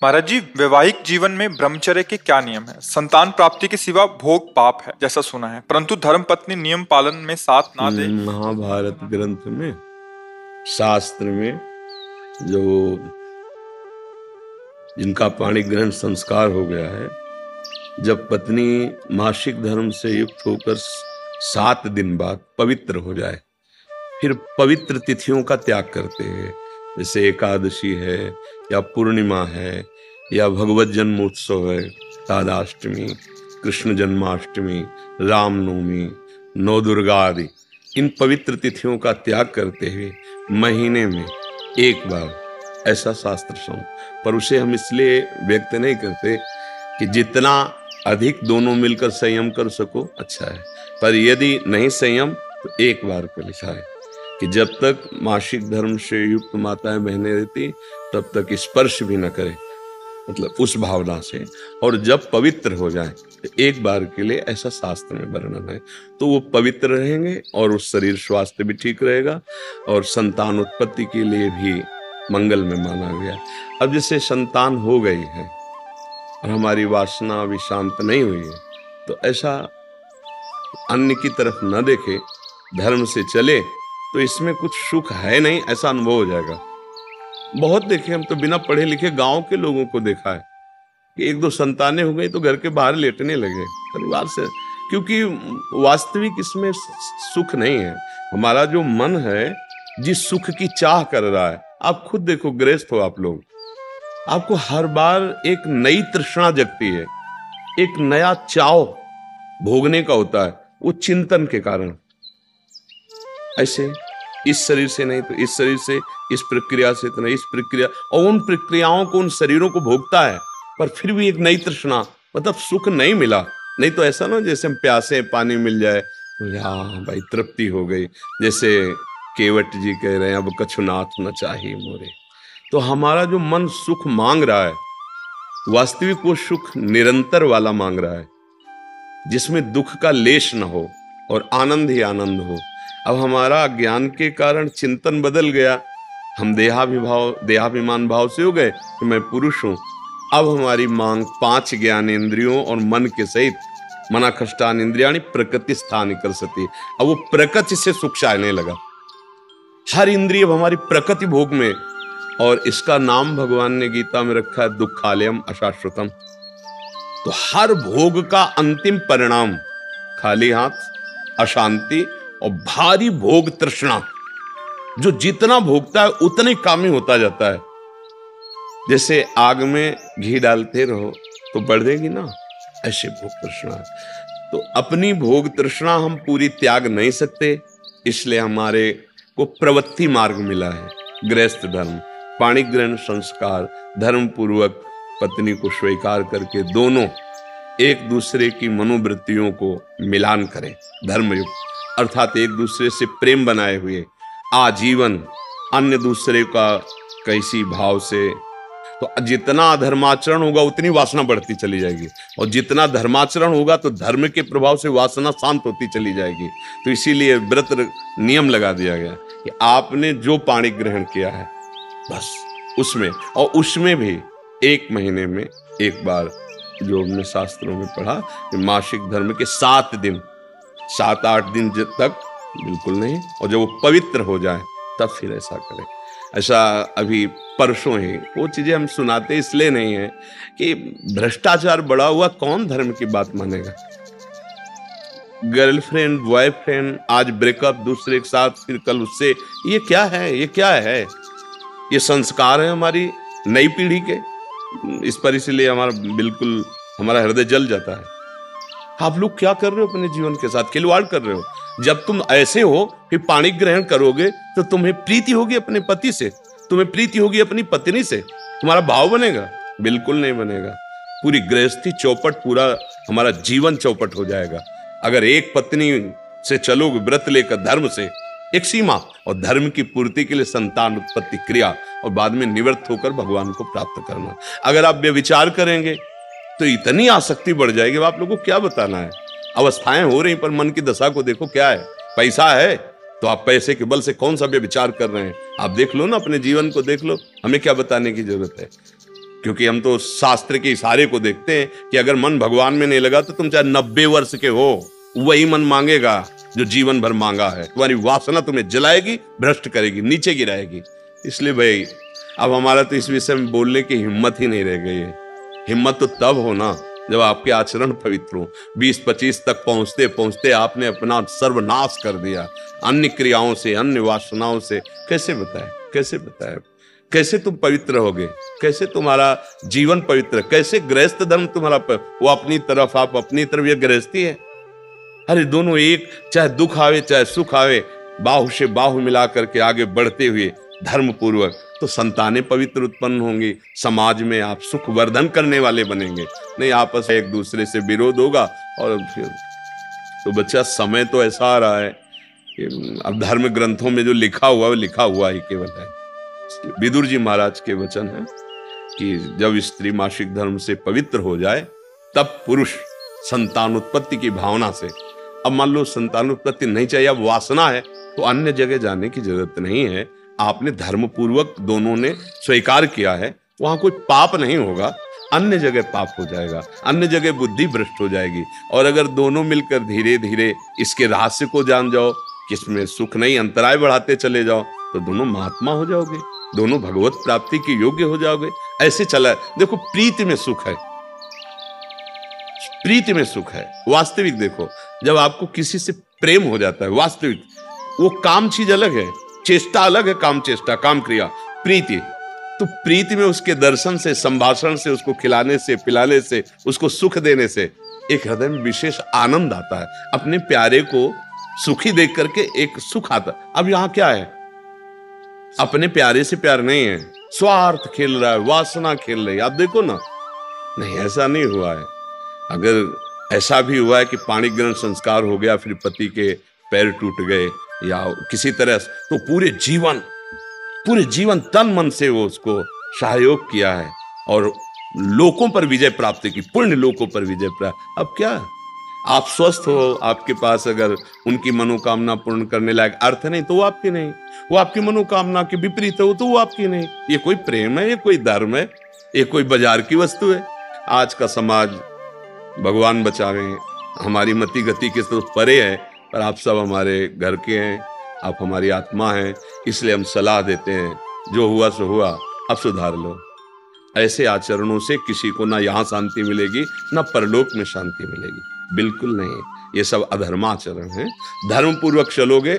महाराज जी, वैवाहिक जीवन में ब्रह्मचर्य के क्या नियम है? संतान प्राप्ति के सिवा भोग पाप है जैसा सुना है, परंतु धर्मपत्नी नियम पालन में साथ ना दे। महाभारत ग्रंथ में, शास्त्र में जो जिनका पाणी ग्रहण संस्कार हो गया है, जब पत्नी मासिक धर्म से युक्त होकर 7 दिन बाद पवित्र हो जाए, फिर पवित्र तिथियों का त्याग करते हैं, जैसे एकादशी है या पूर्णिमा है या भगवत जन्मोत्सव है, राधाष्टमी, कृष्ण जन्माष्टमी, रामनवमी, नवदुर्गा आदि, इन पवित्र तिथियों का त्याग करते हुए महीने में एक बार, ऐसा शास्त्र सम। पर उसे हम इसलिए व्यक्त नहीं करते कि जितना अधिक दोनों मिलकर संयम कर सको अच्छा है, पर यदि नहीं संयम तो एक बार का लिखा है कि जब तक मासिक धर्म से युक्त माताएं बहनें रहती तब तक स्पर्श भी न करे, मतलब उस भावना से, और जब पवित्र हो जाए तो एक बार के लिए, ऐसा शास्त्र में वर्णन है, तो वो पवित्र रहेंगे और उस शरीर स्वास्थ्य भी ठीक रहेगा और संतान उत्पत्ति के लिए भी मंगल में माना गया। अब जैसे संतान हो गई है और हमारी वासना अभी शांत नहीं हुई है, तो ऐसा अन्य की तरफ न देखे, धर्म से चले, तो इसमें कुछ सुख है नहीं, ऐसा अनुभव हो जाएगा। बहुत देखे हम तो, बिना पढ़े लिखे गांव के लोगों को देखा है कि 1-2 संतानें हो गई तो घर के बाहर लेटने लगे परिवार से, क्योंकि वास्तविक इसमें सुख नहीं है। हमारा जो मन है जिस सुख की चाह कर रहा है, आप खुद देखो, गृहस्थ हो आप लोग, आपको हर बार एक नई तृष्णा जगती है, एक नया चाव भोगने का होता है, वो चिंतन के कारण। ऐसे इस शरीर से नहीं तो इस शरीर से, इस प्रक्रिया से तो नहीं इस प्रक्रिया, और उन प्रक्रियाओं को, उन शरीरों को भोगता है, पर फिर भी एक नई तृष्णा, मतलब सुख नहीं मिला। नहीं तो ऐसा ना जैसे हम प्यासे, पानी मिल जाए तो हाँ भाई तृप्ति हो गई, जैसे केवट जी कह रहे हैं, अब कछुनाथ न चाहिए मोरे। तो हमारा जो मन सुख मांग रहा है, वास्तविक वो सुख निरंतर वाला मांग रहा है, जिसमें दुख का लेश न हो और आनंद ही आनंद हो। अब हमारा ज्ञान के कारण चिंतन बदल गया, हम देहाभिमान भाव से हो गए कि मैं पुरुष हूं। अब हमारी मांग 5 ज्ञानेंद्रियों और मन के सहित, मनाखष्टान इंद्रियाणि प्रकृति स्थान कर सती, अब वो प्रकृति से सुख चाहने लगा, हर इंद्रिय हमारी प्रकृति भोग में। और इसका नाम भगवान ने गीता में रखा है दुखालयम अशाश्वतम। तो हर भोग का अंतिम परिणाम खाली हाथ, अशांति और भारी भोग तृष्णा। जो जितना भोगता है उतना ही कामी होता जाता है। जैसे आग में घी डालते रहो तो बढ़ेगी ना, ऐसे भोग तृष्णा। तो अपनी भोग तृष्णा हम पूरी त्याग नहीं सकते, इसलिए हमारे को प्रवृत्ति मार्ग मिला है, गृहस्थ धर्म, पाणी ग्रहण संस्कार, धर्म पूर्वक पत्नी को स्वीकार करके दोनों एक दूसरे की मनोवृत्तियों को मिलान करें, धर्मयुक्त, अर्थात एक दूसरे से प्रेम बनाए हुए आजीवन, अन्य दूसरे का कैसी भाव से। तो जितना धर्माचरण होगा उतनी वासना बढ़ती चली जाएगी, और जितना धर्माचरण होगा तो धर्म के प्रभाव से वासना शांत होती चली जाएगी। तो इसीलिए व्रत नियम लगा दिया गया कि आपने जो पाणी ग्रहण किया है बस उसमें, और उसमें भी 1 महीने में एक बार, जो हमने शास्त्रों में पढ़ा कि मासिक धर्म के 7 दिन, 7-8 दिन तक बिल्कुल नहीं, और जब वो पवित्र हो जाए तब फिर ऐसा करें। ऐसा अभी परसों ही वो चीजें हम सुनाते इसलिए नहीं है कि भ्रष्टाचार बढ़ा हुआ, कौन धर्म की बात मानेगा। गर्लफ्रेंड बॉयफ्रेंड, आज ब्रेकअप, दूसरे के साथ, फिर कल उससे, ये क्या है, ये क्या है? ये संस्कार है हमारी नई पीढ़ी के। इस पर इसलिए हमारा हृदय जल जाता है। आप लोग क्या कर रहे हो अपने जीवन के साथ? खिलवाड़ कर रहे हो। जब तुम ऐसे हो कि पाणी ग्रहण करोगे तो तुम्हें प्रीति होगी अपने पति से, तुम्हें प्रीति होगी अपनी पत्नी से, तुम्हारा भाव बनेगा? बिल्कुल नहीं बनेगा। पूरी गृहस्थी चौपट, पूरा हमारा जीवन चौपट हो जाएगा। अगर एक पत्नी से चलोगे व्रत लेकर, धर्म से, एक सीमा, और धर्म की पूर्ति के लिए संतान उत्पत्ति क्रिया, और बाद में निवृत्त होकर भगवान को प्राप्त करना। अगर आप व्यभिचार करेंगे तो इतनी आसक्ति बढ़ जाएगी, आप लोगों को क्या बताना है। अवस्थाएं हो रही, पर मन की दशा को देखो क्या है। पैसा है तो आप पैसे के बल से कौन सा व्यभिचार कर रहे हैं, आप देख लो ना, अपने जीवन को देख लो, हमें क्या बताने की जरूरत है। क्योंकि हम तो शास्त्र के इशारे को देखते हैं कि अगर मन भगवान में नहीं लगा तो तुम चाहे 90 वर्ष के हो, वही मन मांगेगा जो जीवन भर मांगा है। तुम्हारी वासना तुम्हें जलाएगी, भ्रष्ट करेगी, नीचे गिराएगी। इसलिए भाई अब हमारा तो इस विषय में बोलने की हिम्मत ही नहीं रह गई है। हिम्मत तो तब हो ना जब आपके आचरण पवित्र हो। 20-25 तक पहुंचते पहुंचते आपने अपना सर्वनाश कर दिया अन्य क्रियाओं से, अन्य वासनाओं से। कैसे बताए, कैसे बताए, कैसे तुम पवित्र होगे, कैसे तुम्हारा जीवन पवित्र, कैसे गृहस्थ धर्म तुम्हारा वो अपनी तरफ, आप अपनी तरफ, ये गृहस्थी है। अरे दोनों एक, चाहे दुख आवे चाहे सुख आवे, बाहु से बाहु मिला करके आगे बढ़ते हुए धर्म पूर्वक, तो संतानें पवित्र उत्पन्न होंगी। समाज में आप सुख वर्धन करने वाले बनेंगे। नहीं आपस में एक दूसरे से विरोध होगा और फिर तो बच्चा समय तो ऐसा आ रहा है कि अब धर्म ग्रंथों में जो लिखा हुआ वो लिखा हुआ ही केवल है। विदुर जी महाराज के वचन है कि जब स्त्री मासिक धर्म से पवित्र हो जाए तब पुरुष संतान उत्पत्ति की भावना से, अब मान लो संतान उत्पत्ति नहीं चाहिए, अब वासना है, तो अन्य जगह जाने की जरूरत नहीं है। आपने धर्म पूर्वक दोनों ने स्वीकार किया है, वहां कोई पाप नहीं होगा। अन्य जगह पाप हो जाएगा, अन्य जगह बुद्धि भ्रष्ट हो जाएगी। और अगर दोनों मिलकर धीरे धीरे इसके रहस्य को जान जाओ कि इसमें सुख नहीं, अंतराय बढ़ाते चले जाओ, तो दोनों महात्मा हो जाओगे, दोनों भगवत प्राप्ति के योग्य हो जाओगे। ऐसे चला है। देखो प्रीति में सुख है, प्रीति में सुख है। वास्तविक देखो, जब आपको किसी से प्रेम हो जाता है वास्तविक, वो काम चीज अलग है, चेष्टा अलग है, काम चेष्टा, काम क्रिया, प्रीति। तो प्रीति में उसके दर्शन से, संभाषण से, उसको खिलाने से, पिलाने से, उसको सुख देने से एक हृदय में विशेष आनंद आता है। अपने प्यारे को सुखी देख करके एक सुख आता। अब यहां क्या है, अपने प्यारे से प्यार नहीं है, स्वार्थ खेल रहा है, वासना खेल रही है। आप देखो ना, नहीं ऐसा नहीं हुआ है। अगर ऐसा भी हुआ है कि पाणी ग्रहण संस्कार हो गया, फिर पति के पैर टूट गए या किसी तरह, तो पूरे जीवन तन मन से वो उसको सहयोग किया है और लोकों पर विजय प्राप्त की, पुण्य लोकों पर विजय प्राप्त। अब क्या आप स्वस्थ हो, आपके पास अगर उनकी मनोकामना पूर्ण करने लायक अर्थ नहीं तो वो आपकी नहीं, वो आपकी मनोकामना के विपरीत हो तो वो आपकी नहीं। ये कोई प्रेम है, ये कोई धर्म है, ये कोई बाजार की वस्तु है। आज का समाज भगवान बचावे, हमारी मति गति के तो परे है, पर आप सब हमारे घर के हैं, आप हमारी आत्मा हैं, इसलिए हम सलाह देते हैं, जो हुआ सो हुआ, अब सुधार लो। ऐसे आचरणों से किसी को ना यहाँ शांति मिलेगी ना परलोक में शांति मिलेगी, बिल्कुल नहीं। ये सब अधर्माचरण है। धर्म पूर्वक चलोगे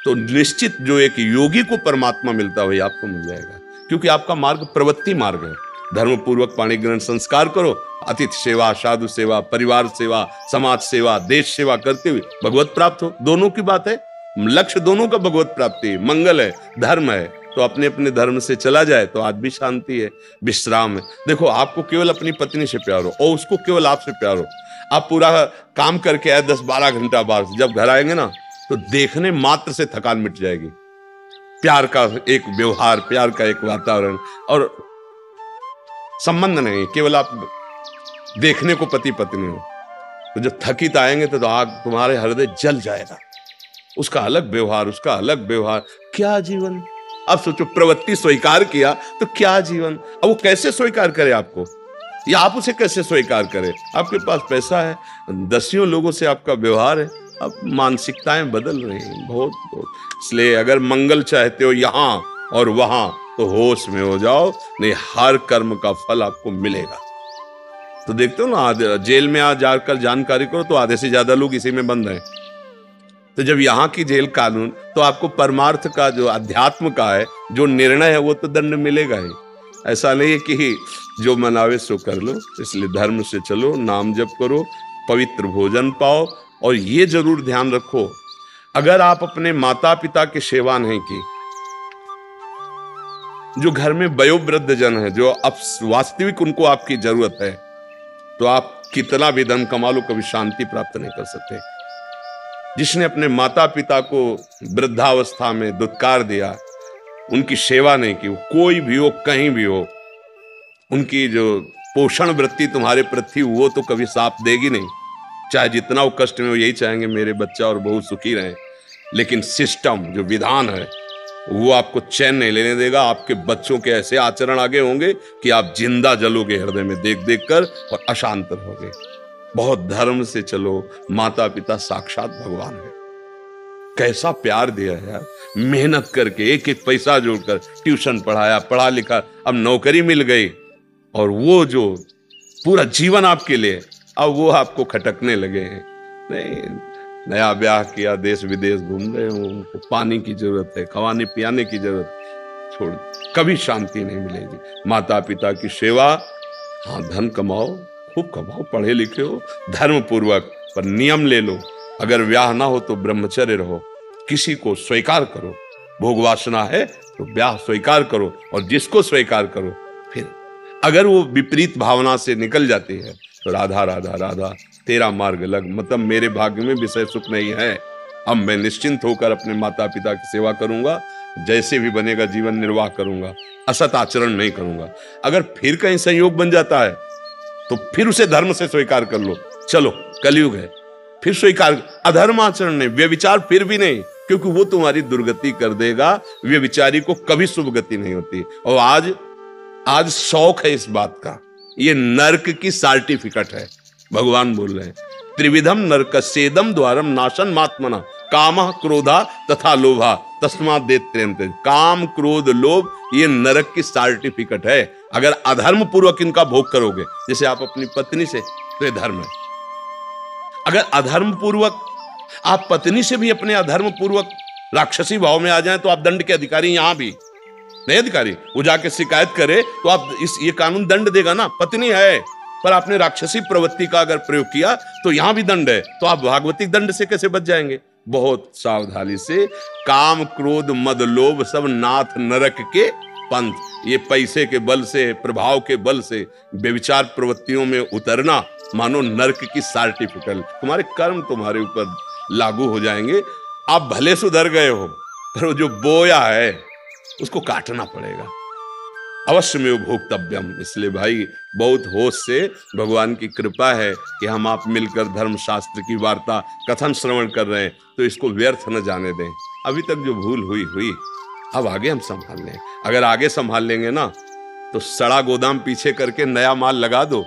तो निश्चित जो एक योगी को परमात्मा मिलता है वही आपको मिल जाएगा, क्योंकि आपका मार्ग प्रवृत्ति मार्ग है। धर्म पूर्वक पाणी ग्रहण संस्कार करो, अतिथि सेवा, साधु सेवा, परिवार सेवा, समाज सेवा, देश सेवा करते हुए भगवत प्राप्त हो। दोनों की बात है, लक्ष्य दोनों का भगवत प्राप्ति है, मंगल है, धर्म है। तो अपने अपने धर्म से चला जाए तो आज भी शांति है, विश्राम है। देखो आपको केवल अपनी पत्नी से प्यार हो और उसको केवल आपसे प्यार हो, आप पूरा काम करके आए 10-12 घंटा बाहर से, जब घर आएंगे ना तो देखने मात्र से थकान मिट जाएगी। प्यार का एक व्यवहार, प्यार का एक वातावरण और संबंध नहीं, केवल आप देखने को पति पत्नी हो। तो जब थकित आएंगे तो आग तुम्हारे हृदय जल जाएगा। उसका अलग व्यवहार, उसका अलग व्यवहार, क्या जीवन। अब सोचो प्रवृत्ति स्वीकार किया तो क्या जीवन। अब वो कैसे स्वीकार करे आपको, या आप उसे कैसे स्वीकार करें। आपके पास पैसा है, दसियों लोगों से आपका व्यवहार है, अब मानसिकताएं बदल रही हैं बहुत बहुत। इसलिए अगर मंगल चाहते हो यहाँ और वहां तो होश में हो जाओ, नहीं हर कर्म का फल आपको मिलेगा। तो देखते हो ना, जेल में आज जाकर जानकारी करो तो आधे से ज्यादा लोग इसी में बंद हैं। तो जब यहाँ की जेल कानून, तो आपको परमार्थ का जो अध्यात्म का है जो निर्णय है वो तो दंड मिलेगा ही। ऐसा नहीं है कि जो मनावे सो कर लो। इसलिए धर्म से चलो, नाम जप करो, पवित्र भोजन पाओ। और ये जरूर ध्यान रखो, अगर आप अपने माता पिता की सेवा नहीं की, जो घर में वयोवृद्ध जन है, जो अब वास्तविक उनको आपकी जरूरत है, तो आप कितना भी धन कमा लो कभी शांति प्राप्त नहीं कर सकते। जिसने अपने माता पिता को वृद्धावस्था में दुत्कार दिया, उनकी सेवा नहीं की, कोई भी हो कहीं भी हो, उनकी जो पोषण वृत्ति तुम्हारे प्रति वो तो कभी साथ देगी नहीं। चाहे जितना वो कष्ट में, वो यही चाहेंगे मेरे बच्चा और बहू सुखी रहें। लेकिन सिस्टम जो विधान है वो आपको चैन नहीं लेने देगा। आपके बच्चों के ऐसे आचरण आगे होंगे कि आप जिंदा जलोगे हृदय में देख देख कर और अशांत रहोगे। बहुत धर्म से चलो, माता पिता साक्षात भगवान है। कैसा प्यार दिया है यार, मेहनत करके एक एक पैसा जोड़कर ट्यूशन पढ़ाया, पढ़ा लिखा, अब नौकरी मिल गई, और वो जो पूरा जीवन आपके लिए, अब वो आपको खटकने लगे हैं। नहीं, नया ब्याह किया, देश विदेश घूम रहे हो, उनको पानी की जरूरत है, खवाने पियाने की जरूरत, छोड़, कभी शांति नहीं मिलेगी। माता पिता की सेवा, हाँ धन कमाओ, खूब कमाओ, पढ़े लिखे हो धर्म पूर्वक, पर नियम ले लो। अगर ब्याह ना हो तो ब्रह्मचर्य रहो, किसी को स्वीकार करो। भोग वासना है तो ब्याह स्वीकार करो, और जिसको स्वीकार करो, फिर अगर वो विपरीत भावना से निकल जाती है तो राधा राधा राधा तेरा मार्ग लग, मतलब मेरे भाग्य में विषय सुख नहीं है, अब मैं निश्चिंत होकर अपने माता पिता की सेवा करूंगा, जैसे भी बनेगा जीवन निर्वाह करूंगा, असत आचरण नहीं करूंगा। अगर फिर कहीं संयोग बन जाता है तो फिर उसे धर्म से स्वीकार कर लो, चलो कलयुग है, फिर स्वीकार। अधर्म आचरण नहीं, व्यभिचार फिर भी नहीं, क्योंकि वो तुम्हारी दुर्गति कर देगा। व्यभिचारी को कभी शुभ गति नहीं होती। और आज शौक है इस बात का, ये नरक की सर्टिफिकेट है। भगवान बोल रहे हैं, त्रिविधम नरकस्येदम द्वारम नाशन मात्मना कामः क्रोधा तथा लोभा तस्मात् दैत्यन्ते। काम क्रोध लोभ ये नरक की सर्टिफिकेट है। अगर अधर्म पूर्वक इनका भोग करोगे, जैसे आप अपनी पत्नी से, तो ये धर्म है। अगर अधर्म पूर्वक आप पत्नी से भी अपने अधर्म पूर्वक राक्षसी भाव में आ जाएं तो आप दंड के अधिकारी, यहां भी नहीं अधिकारी, वो जाके शिकायत करे तो आप ये कानून दंड देगा ना। पत्नी है पर आपने राक्षसी प्रवृत्ति का अगर प्रयोग किया तो यहां भी दंड है, तो आप भागवतिक दंड से कैसे बच जाएंगे? बहुत सावधानी से। काम क्रोध मद लोभ सब नाथ नरक के पंथ। ये पैसे के बल से, प्रभाव के बल से व्यभिचार प्रवृत्तियों में उतरना मानो नरक की सर्टिफिकेट। तुम्हारे कर्म तुम्हारे ऊपर लागू हो जाएंगे। आप भले सुधर गए हो, पर वो जो बोया है उसको काटना पड़ेगा। अवश्य में भोक्तव्यम। इसलिए भाई बहुत होश से, भगवान की कृपा है कि हम आप मिलकर धर्म शास्त्र की वार्ता कथन श्रवण कर रहे हैं, तो इसको व्यर्थ न जाने दें। अभी तक जो भूल हुई, अब आगे हम संभाल लें। अगर आगे संभाल लेंगे ना तो सड़ा गोदाम पीछे करके नया माल लगा दो,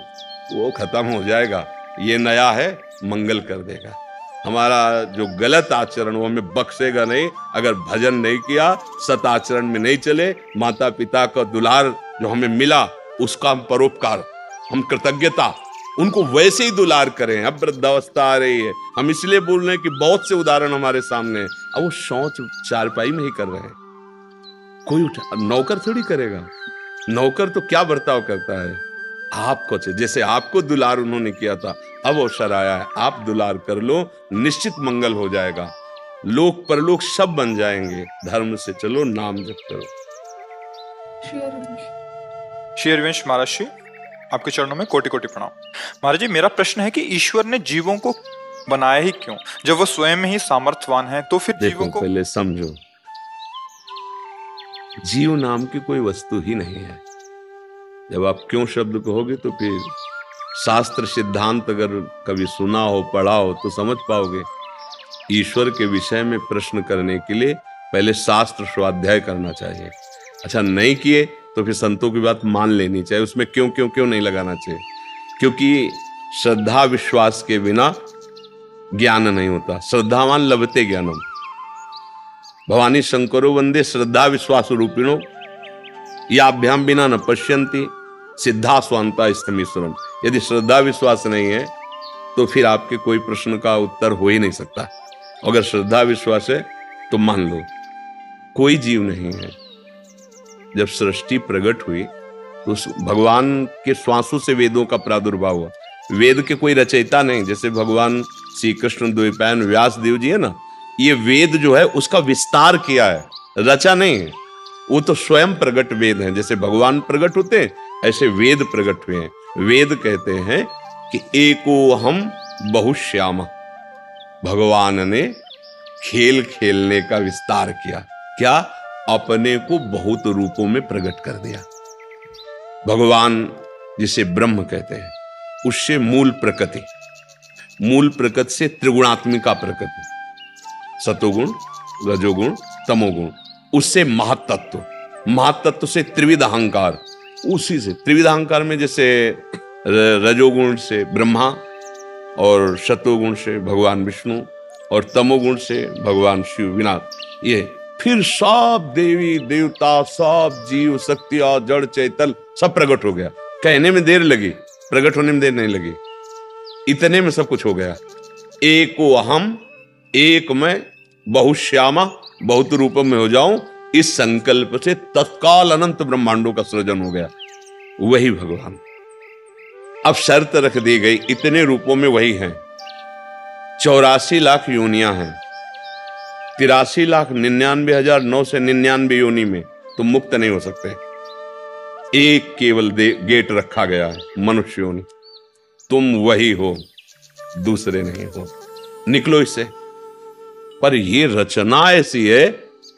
वो खत्म हो जाएगा। ये नया है, मंगल कर देगा। हमारा जो गलत आचरण वो हमें बख्शेगा नहीं। अगर भजन नहीं किया, सत आचरण में नहीं चले, माता पिता का दुलार जो हमें मिला उसका हम परोपकार, हम कृतज्ञता, उनको वैसे ही दुलार करें। अब वृद्धावस्था आ रही है, हम इसलिए बोल रहे हैं कि बहुत से उदाहरण हमारे सामने हैं। अब वो शौच चारपाई में ही कर रहे हैं, कोई नौकर थोड़ी करेगा। नौकर तो क्या बर्ताव करता है, आपको जैसे आपको दुलार उन्होंने किया था, अब अवसर आया है, आप दुलार कर लो, निश्चित मंगल हो जाएगा। लोक परलोक सब बन जाएंगे। धर्म से चलो, नाम जप करो। श्री हरिवंश महाराज जी, आपके चरणों में कोटि कोटि प्रणाम। महाराज जी, मेरा प्रश्न है कि ईश्वर ने जीवों को बनाया ही क्यों? जब वो स्वयं ही सामर्थ्यवान है तो फिर जीवों को पहले समझो, जीव नाम की कोई वस्तु ही नहीं है। जब आप क्यों शब्द कहोगे तो फिर शास्त्र सिद्धांत अगर कभी सुना हो, पढ़ा हो तो समझ पाओगे। ईश्वर के विषय में प्रश्न करने के लिए पहले शास्त्र स्वाध्याय करना चाहिए। अच्छा, नहीं किए तो फिर संतों की बात मान लेनी चाहिए। उसमें क्यों नहीं लगाना चाहिए, क्योंकि श्रद्धा विश्वास के बिना ज्ञान नहीं होता। श्रद्धावान लभते ज्ञानम। भवानी शंकरो वंदे श्रद्धा विश्वास रूपिणो याभ्याम बिना न पश्यन्ति सिद्धा स्वांता स्थमीश्वरम। यदि श्रद्धा विश्वास नहीं है तो फिर आपके कोई प्रश्न का उत्तर हो ही नहीं सकता। अगर श्रद्धा विश्वास है तो मान लो कोई जीव नहीं है। जब सृष्टि प्रकट हुई तो भगवान के श्वासों से वेदों का प्रादुर्भाव हुआ। वेद के कोई रचयिता नहीं, जैसे भगवान श्री कृष्ण द्वैपायन व्यास देव जी है ना, ये वेद जो है उसका विस्तार किया है, रचा नहीं है। वो तो स्वयं प्रकट वेद हैं। जैसे भगवान प्रकट होते हैं ऐसे वेद प्रकट हुए हैं। वेद कहते हैं कि एको हम बहुश्याम। भगवान ने खेल खेलने का विस्तार किया। क्या? अपने को बहुत रूपों में प्रकट कर दिया। भगवान जिसे ब्रह्म कहते हैं, उससे मूल प्रकृति, मूल प्रकृति से त्रिगुणात्मिका प्रकृति, सतोगुण, रजोगुण, तमोगुण, उससे महातत्व से त्रिविध अहंकार, उसी से त्रिविध अहंकार में जैसे रजोगुण से ब्रह्मा और सतोगुण से भगवान विष्णु और तमोगुण से भगवान शिव विनाश, ये फिर सब देवी देवता, सब जीव शक्तियां, जड़ चैतल सब प्रकट हो गया। कहने में देर लगी, प्रकट होने में देर नहीं लगी, इतने में सब कुछ हो गया। एको अहम, एक मैं, बहुश्यामा, बहुत रूपों में हो जाऊं, इस संकल्प से तत्काल अनंत ब्रह्मांडों का सृजन हो गया। वही भगवान। अब शर्त रख दी गई, इतने रूपों में वही हैं। 84 लाख योनियां हैं, 83,99,999 योनि में तुम मुक्त नहीं हो सकते। एक केवल गेट रखा गया है, मनुष्य योनि। तुम वही हो, दूसरे नहीं हो, निकलो इससे। पर ये रचना ऐसी है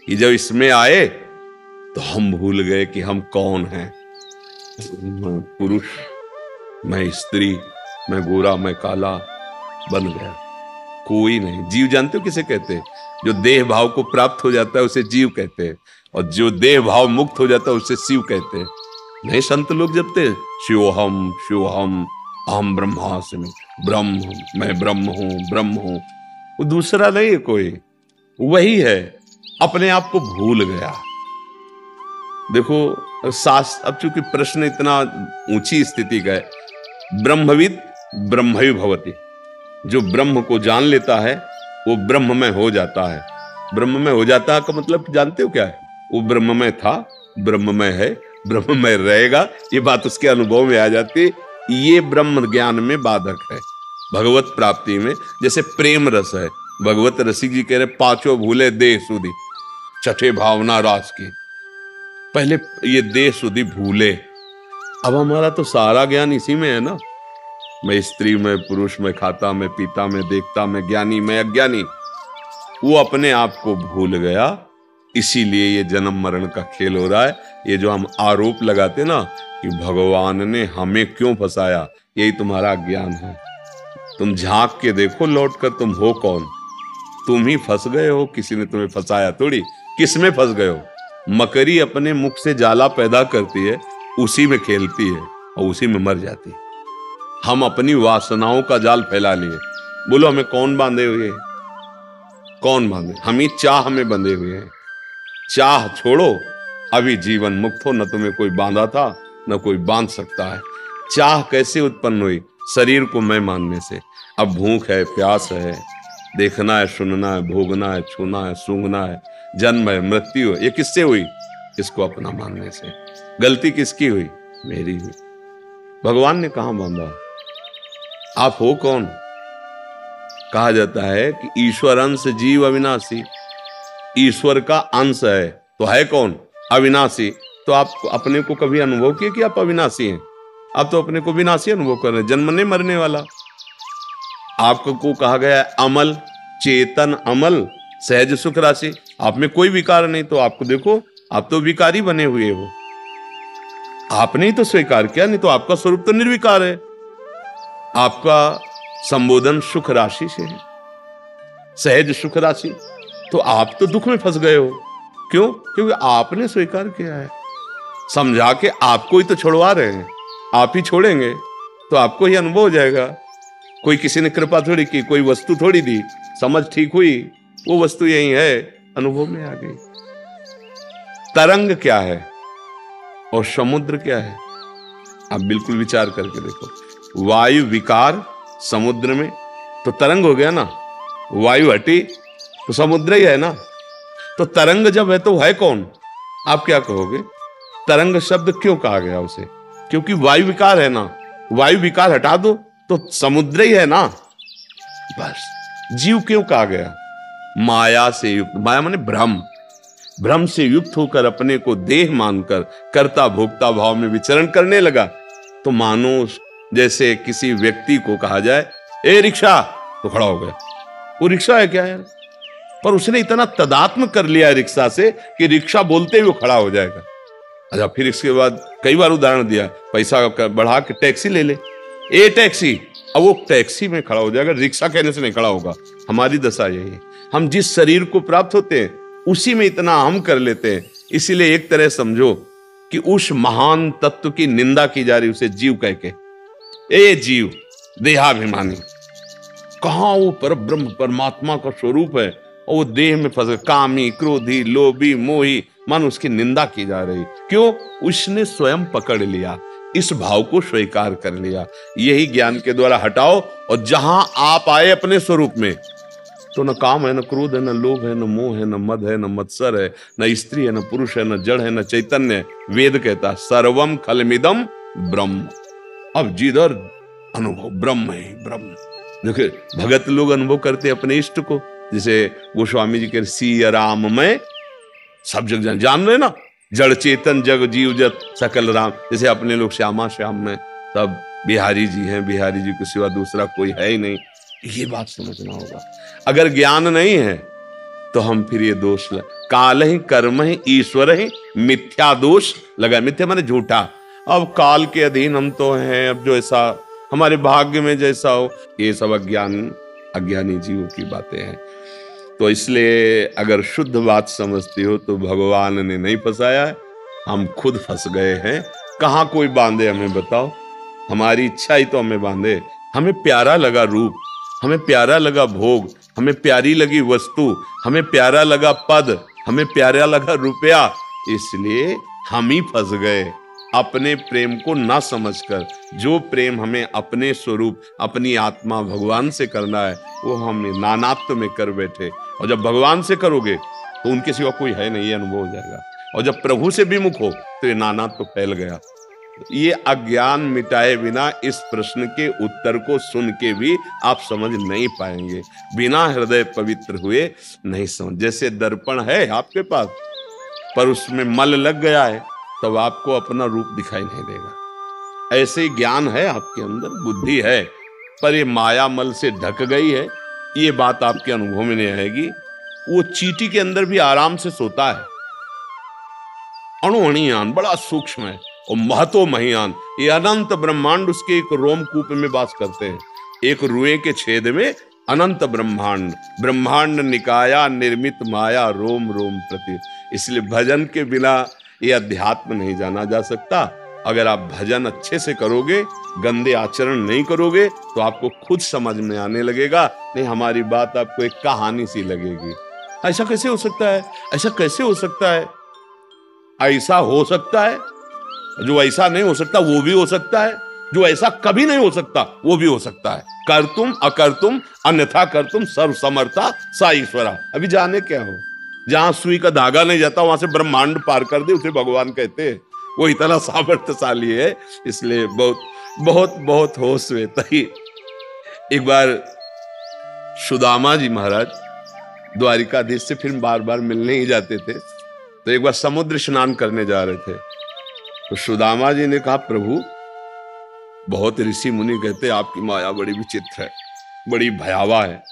कि जब इसमें आए तो हम भूल गए कि हम कौन हैं। मैं पुरुष, मैं स्त्री, मैं गोरा, मैं काला बन गया। कोई नहीं। जीव जानते हो किसे कहते हैं? जो देह भाव को प्राप्त हो जाता है उसे जीव कहते हैं, और जो देह भाव मुक्त हो जाता है उसे शिव कहते हैं। नहीं, संत लोग जपते शिवोहम शिवोहम अहम ब्रह्मास्मि, ब्रह्म, मैं ब्रह्म हूं। वो दूसरा नहीं है कोई, वही है। अपने आप को भूल गया। देखो शास्त्र, अब चूंकि प्रश्न इतना ऊंची स्थिति का है, ब्रह्मविद ब्रह्मवि भवति, जो ब्रह्म को जान लेता है वो ब्रह्म में हो जाता है। ब्रह्म में हो जाता है का मतलब जानते हो क्या है? वो ब्रह्म में था, ब्रह्म में है, ब्रह्म में रहेगा, ये बात उसके अनुभव में आ जाती। ये ब्रह्म ज्ञान में बाधक है। भगवत प्राप्ति में जैसे प्रेम रस है, भगवत रसिक जी कह रहे पांचों भूले देह सुधि, छठे भावना रास की। पहले ये देह सुधि भूले। अब हमारा तो सारा ज्ञान इसी में है ना। मैं स्त्री, मैं पुरुष, मैं खाता, मैं पीता, मैं देखता, मैं ज्ञानी, मैं अज्ञानी। वो अपने आप को भूल गया, इसीलिए ये जन्म मरण का खेल हो रहा है। ये जो हम आरोप लगाते ना कि भगवान ने हमें क्यों फंसाया, यही तुम्हारा ज्ञान है। तुम झांक के देखो लौट कर, तुम हो कौन? तुम ही फंस गए हो, किसी ने तुम्हें फंसाया थोड़ी। किस में फंस गए हो? मकड़ी अपने मुख से जाला पैदा करती है, उसी में खेलती है और उसी में मर जाती है। हम अपनी वासनाओं का जाल फैला लिए। बोलो हमें कौन बांधे हुए है? कौन बांधे? हम ही चाह में बंधे हुए हैं। चाह छोड़ो, अभी जीवन मुक्त हो। न तुम्हें कोई बांधा था, न कोई बांध सकता है। चाह कैसे उत्पन्न हुई? शरीर को मैं मानने से। अब भूख है, प्यास है, देखना है, सुनना है, भोगना है, छूना है, सूंघना है, जन्म है, मृत्यु है, ये किससे हुई? इसको अपना मानने से। गलती किसकी हुई? मेरी हुई। भगवान ने कहां बांधा? आप हो कौन? कहा जाता है कि ईश्वर अंश जीव अविनाशी। ईश्वर का अंश है तो है कौन? अविनाशी। तो आप अपने को कभी अनुभव किए कि आप अविनाशी हैं? आप तो अपने को विनाशी अनुभव कर रहे हैं, जन्मने मरने वाला। आपको कहा गया है अमल, चेतन अमल, सहज सुख राशि। आप में कोई विकार नहीं, तो आपको देखो, आप तो विकारी बने हुए हो। आपने ही तो स्वीकार किया, नहीं तो आपका स्वरूप तो निर्विकार है। आपका संबोधन सुख राशि से है, सहज सुख राशि। तो आप तो दुख में फंस गए हो। क्यों? क्योंकि आपने स्वीकार किया है। समझा के आपको ही तो छुड़वा रहे हैं। आप ही छोड़ेंगे तो आपको ही अनुभव हो जाएगा। कोई किसी ने कृपा थोड़ी की, कोई वस्तु थोड़ी दी, समझ ठीक हुई, वो वस्तु यही है, अनुभव में आ गई। तरंग क्या है और समुद्र क्या है? आप बिल्कुल विचार करके देखो। वायु विकार समुद्र में तो तरंग हो गया ना। वायु हटी तो समुद्र ही है ना। तो तरंग जब है तो है कौन? आप क्या कहोगे? तरंग शब्द क्यों कहा गया उसे? क्योंकि वायु विकार है ना। वायु विकार हटा दो तो समुद्र ही है ना। बस। जीव क्यों कहा गया? माया से युक्त। माया माने भ्रम। भ्रम से युक्त होकर अपने को देह मानकर कर्ता भोक्ता भाव में विचरण करने लगा। तो मानो जैसे किसी व्यक्ति को कहा जाए ए रिक्शा, तो खड़ा हो गया। वो रिक्शा है क्या यार? पर उसने इतना तदात्म कर लिया रिक्शा से कि रिक्शा बोलते ही वो खड़ा हो जाएगा। अच्छा, फिर इसके बाद कई बार उदाहरण दिया, पैसा बढ़ा के टैक्सी ले ले, ए टैक्सी, अब वो टैक्सी में खड़ा हो जाएगा, रिक्शा कहने से नहीं खड़ा होगा। हमारी दशा यही है। हम जिस शरीर को प्राप्त होते हैं उसी में इतना हम कर लेते हैं। इसीलिए एक तरह समझो कि उस महान तत्व की निंदा की जा रही, उसे जीव कह के, ए जीव देहाभिमानी, कहां वो पर ब्रह्म परमात्मा का स्वरूप है और वो देह में फंस, कामी, क्रोधी, लोभी, मोही, मन उसकी निंदा की जा रही। क्यों? उसने स्वयं पकड़ लिया, इस भाव को स्वीकार कर लिया। यही ज्ञान के द्वारा हटाओ और जहां आप आए अपने स्वरूप में, तो न काम है, न क्रोध है, न लोभ है, न मोह है, न मद है, न मत्सर है, न स्त्री है, न पुरुष है, न जड़ है, न चैतन्य है। वेद कहता है सर्वम खलमिदम ब्रह्म। अब जिधर अनुभव ब्रह्म है, ब्रह्म। देखिए भगत लोग अनुभव करते अपने इष्ट को, जैसे गोस्वामी जी के सिया राम में सब जग जान रहे ना, जड़ चेतन जग जीव जत सकल राम। जैसे अपने लोग श्यामा श्याम में सब बिहारी जी हैं, बिहारी जी के सिवा दूसरा कोई है ही नहीं। ये बात समझना होगा। अगर ज्ञान नहीं है तो हम फिर ये दोष काल ही कर्म ही ईश्वर ही मिथ्या दोष लगा। मिथ्या माने झूठा। अब काल के अधीन हम तो हैं, अब जो ऐसा हमारे भाग्य में जैसा हो, ये सब अज्ञानी जीवों की बातें हैं। तो इसलिए अगर शुद्ध बात समझती हो तो भगवान ने नहीं फंसाया है, हम खुद फंस गए हैं। कहाँ कोई बांधे हमें बताओ? हमारी इच्छा ही तो हमें बांधे। हमें प्यारा लगा रूप, हमें प्यारा लगा भोग, हमें प्यारी लगी वस्तु, हमें प्यारा लगा पद, हमें प्यारा लगा रुपया, इसलिए हम ही फंस गए अपने प्रेम को ना समझकर। जो प्रेम हमें अपने स्वरूप, अपनी आत्मा भगवान से करना है, वो हम नानात्व में कर बैठे। और जब भगवान से करोगे तो उनके सिवा कोई है नहीं, ये अनुभव हो जाएगा। और जब प्रभु से विमुख हो तो ये नानात्व फैल गया। ये अज्ञान मिटाए बिना इस प्रश्न के उत्तर को सुन के भी आप समझ नहीं पाएंगे। बिना हृदय पवित्र हुए नहीं समझ। जैसे दर्पण है आपके पास, पर उसमें मल लग गया है, तब आपको अपना रूप दिखाई नहीं देगा। ऐसे ही ज्ञान है आपके अंदर, बुद्धि है, पर ये माया मल से ढक गई है। ये बात आपके अनुभव में नहीं आएगी। वो चींटी के अंदर भी आराम से सोता है। अणुअणियान बड़ा सूक्ष्म है और महतो महियान। ये अनंत ब्रह्मांड उसके एक रोमकूप में वास करते हैं। एक रुए के छेद में अनंत ब्रह्मांड, ब्रह्मांड निकाया निर्मित माया रोम रोम प्रति। इसलिए भजन के बिना ये अध्यात्म नहीं जाना जा सकता। अगर आप भजन अच्छे से करोगे, गंदे आचरण नहीं करोगे, तो आपको खुद समझ में आने लगेगा। नहीं, हमारी बात आपको एक कहानी सी लगेगी। ऐसा कैसे हो सकता है? ऐसा कैसे हो सकता है? ऐसा हो सकता है। जो ऐसा नहीं हो सकता वो भी हो सकता है। जो ऐसा कभी नहीं हो सकता वो भी हो सकता है। कर तुम अकर तुम अन्यथा कर तुम सर्व समर्था सा ईश्वरा। अभी जाने क्या हो, जहां सुई का धागा नहीं जाता वहां से ब्रह्मांड पार कर दे, उसे भगवान कहते हैं। वो इतना सामर्थ्यशाली है। इसलिए बहुत बहुत बहुत होश में तही। एक बार सुदामा जी महाराज द्वारिकाधीश से फिर बार बार मिलने ही जाते थे। तो एक बार समुद्र स्नान करने जा रहे थे, तो सुदामा जी ने कहा, प्रभु बहुत ऋषि मुनि कहते आपकी माया बड़ी विचित्र है, बड़ी भयावह है।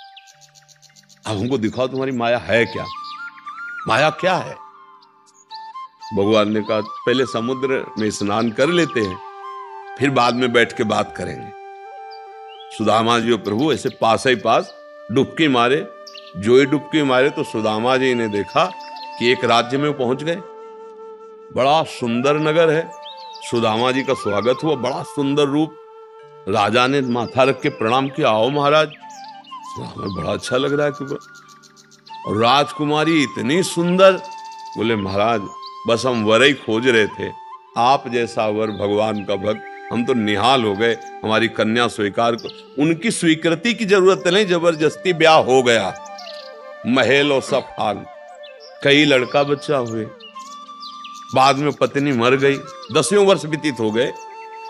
अब हमको दिखाओ तुम्हारी माया है क्या? माया क्या है? भगवान ने कहा, पहले समुद्र में स्नान कर लेते हैं, फिर बाद में बैठ के बात करेंगे। सुदामा जी और प्रभु ऐसे पास ही पास डुबकी मारे। जो ही डुबकी मारे तो सुदामा जी ने देखा कि एक राज्य में पहुंच गए। बड़ा सुंदर नगर है। सुदामा जी का स्वागत हुआ, बड़ा सुंदर रूप। राजा ने माथा रख के प्रणाम किया, आओ महाराज, हमें बड़ा अच्छा लग रहा है। और राजकुमारी इतनी सुंदर। बोले महाराज बस हम वर ही खोज रहे थे, आप जैसा वर, भगवान का भक्त, हम तो निहाल हो गए। हमारी कन्या स्वीकार को, उनकी स्वीकृति की जरूरत नहीं, जबरदस्ती ब्याह हो गया। महल और सब हाल, कई लड़का बच्चा हुए। बाद में पत्नी मर गई, 10वें वर्ष व्यतीत हो गए।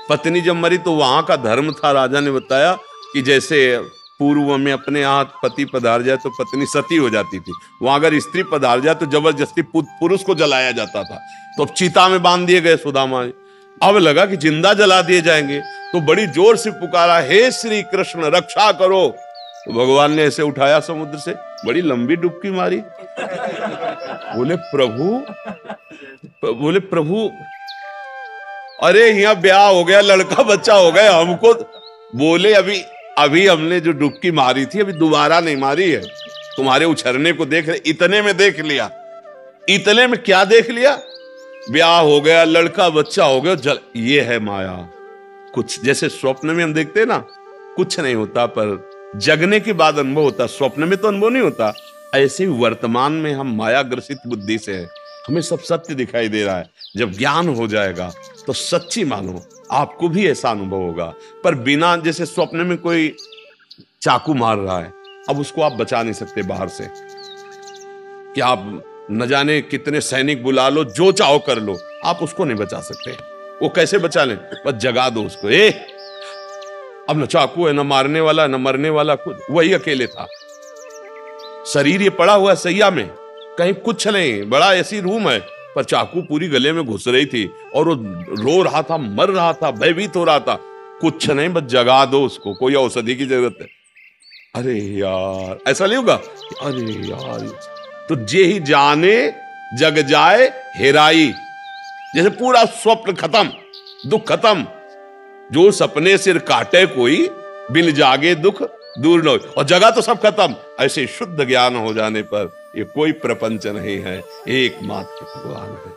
पत्नी जब मरी तो वहां का धर्म था, राजा ने बताया कि जैसे पूर्व में अपने यहाँ पति पधार जाए तो पत्नी सती हो जाती थी, वहां अगर स्त्री पधार जाए तो जबरदस्ती पुरुष को जलाया जाता था। तो अब चिता में बांध दिए गए सुदामा। अब लगा कि जिंदा जला दिए जाएंगे, तो बड़ी जोर से पुकारा, हे श्री कृष्ण रक्षा करो। तो भगवान ने ऐसे उठाया समुद्र से, बड़ी लंबी डुबकी मारी। बोले प्रभु अरे यहाँ ब्याह हो गया, लड़का बच्चा हो गया हमको। बोले अभी हमने जो डुबकी मारी थी अभी दोबारा नहीं मारी है, तुम्हारे उछरने को देख रहे, इतने में देख लिया। इतने में क्या देख लिया, ब्याह हो गया, लड़का बच्चा हो गया, जल, ये है माया। कुछ जैसे स्वप्न में हम देखते हैं ना, कुछ नहीं होता, पर जगने के बाद अनुभव होता, स्वप्न में तो अनुभव नहीं होता। ऐसे ही वर्तमान में हम माया ग्रसित बुद्धि से हैं, हमें सब सत्य दिखाई दे रहा है। जब ज्ञान हो जाएगा तो सच्ची मानो, आपको भी ऐसा अनुभव होगा। पर बिना, जैसे स्वप्न में कोई चाकू मार रहा है, अब उसको आप बचा नहीं सकते बाहर से, कि आप न जाने कितने सैनिक बुला लो, जो चाहो कर लो, आप उसको नहीं बचा सकते। वो कैसे बचा लें? बस जगा दो उसको, अब न चाकू है, न मारने वाला, न मरने वाला, कुछ, वही अकेले था। शरीर ये पड़ा हुआ है सैया में, कहीं कुछ नहीं, बड़ा ऐसी रूम है, पर चाकू पूरी गले में घुस रही थी और वो रो रहा था, मर रहा था, भयभीत हो रहा था। कुछ नहीं, बस जगा दो उसको, कोई औषधि की जरूरत है। अरे यार, ऐसा नहीं होगा? अरे यार, तो जे ही जाने जग जाए हेराई, जैसे पूरा स्वप्न खत्म, दुख खत्म। जो सपने सिर काटे कोई, बिन जागे दुख दूर न हो, और जगह तो सब खत्म। ऐसे शुद्ध ज्ञान हो जाने पर ये कोई प्रपंच नहीं है, एकमात्र भगवान है।